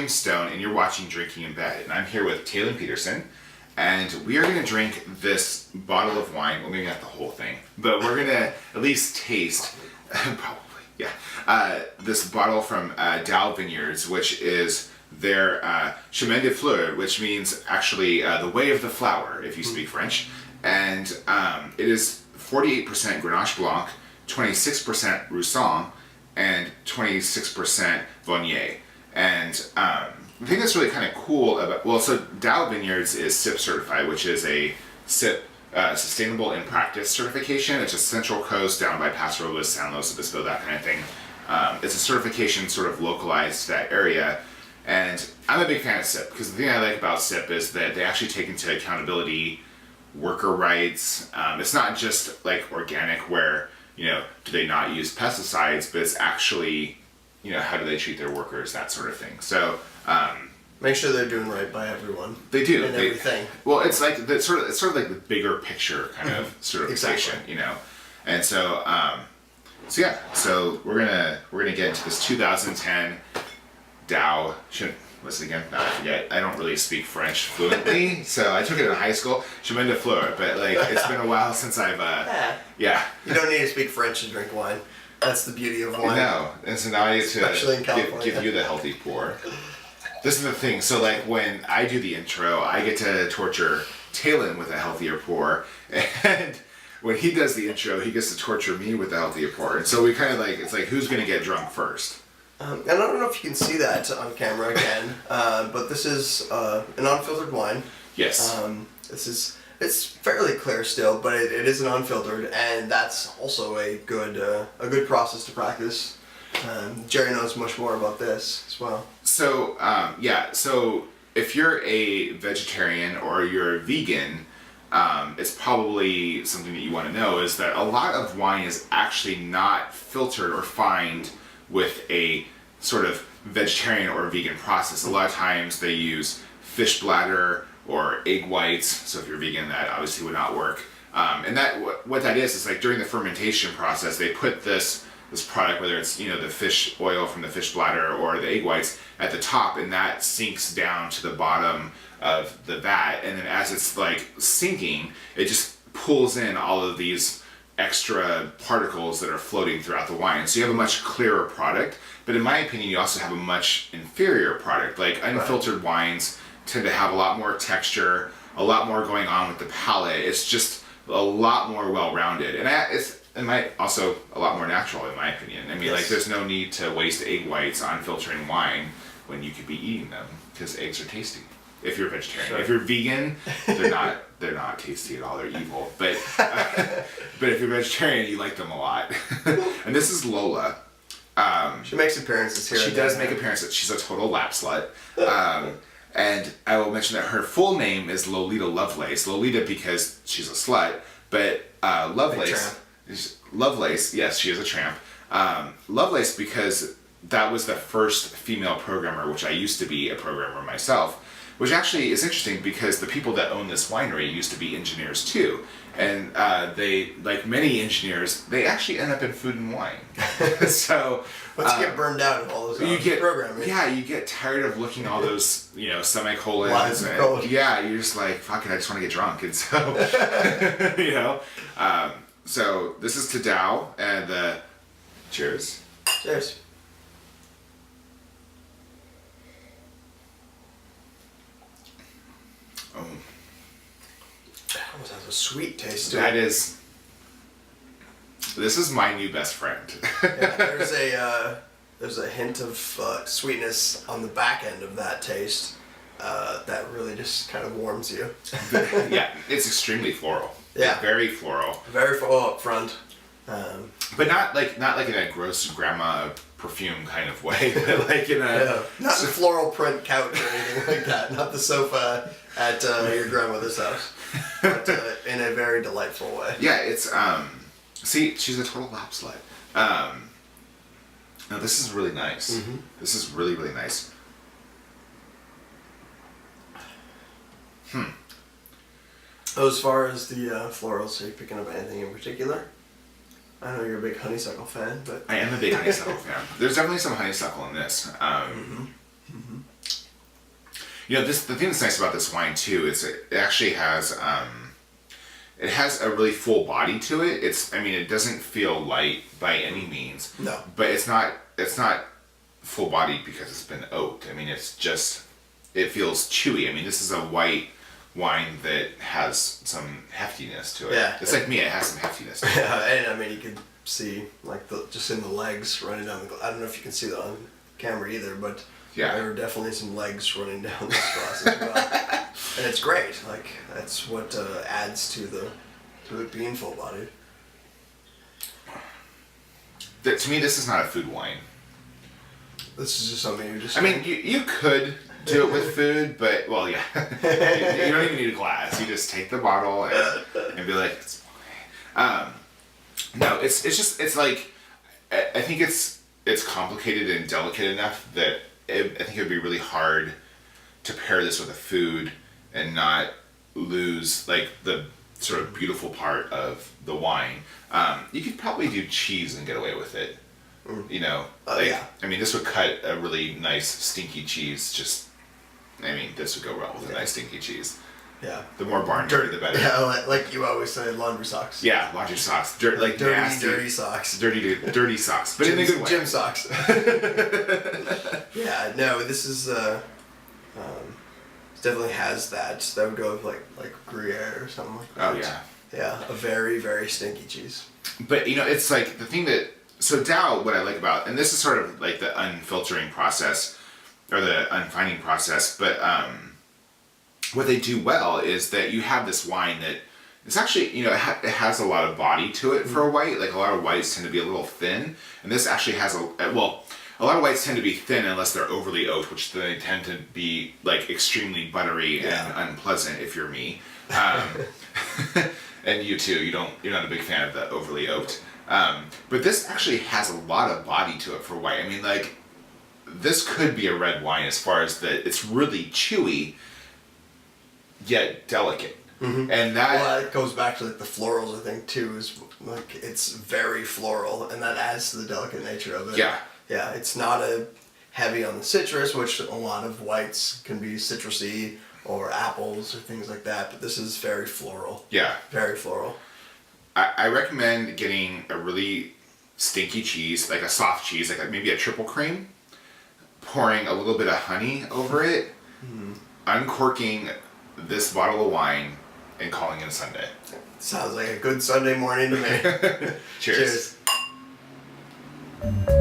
James Stone, and you're watching Drinking in Bed. And I'm here with Taylen Peterson, and we are going to drink this bottle of wine. Well, maybe not the whole thing, but we're going to at least taste, probably, yeah, this bottle from Daou Vineyards, which is their Chemin de Fleur, which means actually the way of the flower, if you speak French. And it is 48% Grenache Blanc, 26% Rhone, and 26% Viognier. And the thing that's really kind of cool about, well, so Daou Vineyards is SIP certified, which is a SIP Sustainable in Practice certification. It's a Central Coast down by Paso Robles, San Luis Obispo, that kind of thing. It's a certification sort of localized to that area. And I'm a big fan of SIP because the thing I like about SIP is that they actually take into accountability worker rights. It's not just like organic where, you know, do they not use pesticides, but it's actually, you know, how do they treat their workers, that sort of thing. So make sure they're doing right by everyone. They do. And everything. Well, it's like it's sort of like the bigger picture kind of certification, exactly. You know. And so yeah, so we're gonna get into this 2010 Daou. What's it again? No, I forget. I don't really speak French fluently, so I took it in high school. Chemin de Fleur, but like it's been a while since I've yeah. You don't need to speak French to drink wine. That's the beauty of wine. No, and so now I need to give you the healthy pour. This is the thing. So like when I do the intro, I get to torture Taylen with a healthier pour, and when he does the intro, he gets to torture me with a healthier pour. And so we kind of like, it's like who's gonna get drunk first? And I don't know if you can see that on camera again, but this is an unfiltered wine. Yes. It's fairly clear still, but it is an unfiltered, and that's also a good process to practice. Jerry knows much more about this as well. So yeah, so if you're a vegetarian or you're a vegan, it's probably something that you want to know is that a lot of wine is actually not filtered or fined with a sort of vegetarian or vegan process. A lot of times they use fish bladder or egg whites. So if you're vegan, that obviously would not work. And that what that is like during the fermentation process, they put this product, whether it's, you know, the fish oil from the fish bladder or the egg whites at the top, and that sinks down to the bottom of the vat. And then as it's like sinking, it just pulls in all of these extra particles that are floating throughout the wine. So you have a much clearer product, but in my opinion, you also have a much inferior product. Like unfiltered wines tend to have a lot more texture, a lot more going on with the palate. It's just a lot more well-rounded, and it's also a lot more natural in my opinion. I mean, yes. Like there's no need to waste egg whites on filtering wine when you could be eating them because eggs are tasty. If you're vegetarian, sure. If you're vegan, they're not tasty at all. They're evil. But if you're vegetarian, you like them a lot. And this is Lola. She makes appearances here. She does make appearances. She's a total lap slut. And I will mention that her full name is Lolita Lovelace. Lolita because she's a slut, but Lovelace, yes, she is a tramp. Lovelace because that was the first female programmer, which I used to be a programmer myself. Which actually is interesting because the people that own this winery used to be engineers too. And they, like many engineers, they actually end up in food and wine. So once you get burned out of all those programming. Yeah, you get tired of looking all those, you know, semicolons. And, yeah, you're just like, fuck it, I just want to get drunk. And so, you know, so this is to Daou, and cheers. Cheers. Oh. That almost has a sweet taste to it. This is my new best friend. Yeah, there's a hint of sweetness on the back end of that taste that really just kind of warms you. Yeah, it's extremely floral. Yeah, very floral. Very floral up front. But not like in a gross grandma perfume kind of way, but like in a not a floral print couch or anything like that. Not the sofa at your grandmother's house, but in a very delightful way. Yeah, it's see, she's a total lap slut. No, this is really nice. Mm-hmm. This is really, really nice. As far as the florals, are you picking up anything in particular? I know you're a big honeysuckle fan, but... I am a big honeysuckle fan. There's definitely some honeysuckle in this. You know, the thing that's nice about this wine too is it actually has it has a really full body to it. I mean, it doesn't feel light by any means. No. But it's not full bodied because it's been oaked. I mean, it's just, it feels chewy. I mean, this is a white wine that has some heftiness to it. Yeah. It's like me, it has some heftiness to it. Yeah, and I mean, you could see, like, just in the legs running down the I don't know if you can see that on camera either, but Yeah. there are definitely some legs running down this glass as well. And it's great. Like, that's what adds to it being full-bodied. To me, this is not a food wine. This is just something you just... I mean, you could do it with food, but, well, yeah. You don't even need a glass. You just take the bottle and be like, it's fine. No, it's like, I think it's complicated and delicate enough that I think it would be really hard to pair this with a food and not lose, like, the sort of beautiful part of the wine. You could probably do cheese and get away with it. You know, like, yeah. I mean, this would cut a really nice stinky cheese. This would go well with a nice stinky cheese. Yeah. The more barn dirty, the better. Yeah, like you always say, laundry socks. Yeah, laundry socks. Like dirty, nasty, dirty socks. Dirty socks, but in a good way. Gym socks. Yeah, no, this is definitely has that. That would go with like Gruyere or something like that. Oh yeah. Yeah, a very, very stinky cheese. But you know, it's like the thing that Daou, what I like about, and this is sort of like the unfiltering process or the unfinding process, but what they do well is that you have this wine that it's actually, you know, it has a lot of body to it for a white. Like a lot of whites tend to be a little thin, and this actually has a lot of whites tend to be thin unless they're overly oaked, which they tend to be like extremely buttery and unpleasant if you're me. And you too, you're not a big fan of the overly oaked. But this actually has a lot of body to it for white. I mean, like, this could be a red wine as far as that it's really chewy, yet delicate. Mm-hmm. And that goes back to like the florals, I think, too, is like it's very floral, and that adds to the delicate nature of it. Yeah. Yeah, it's not a heavy on the citrus, which a lot of whites can be citrusy, or apples or things like that, but this is very floral. Yeah. Very floral. I recommend getting a really stinky cheese, like a soft cheese, like maybe a triple cream, pouring a little bit of honey over it, uncorking this bottle of wine, and calling it a Sunday. Sounds like a good Sunday morning to me. Cheers. Cheers.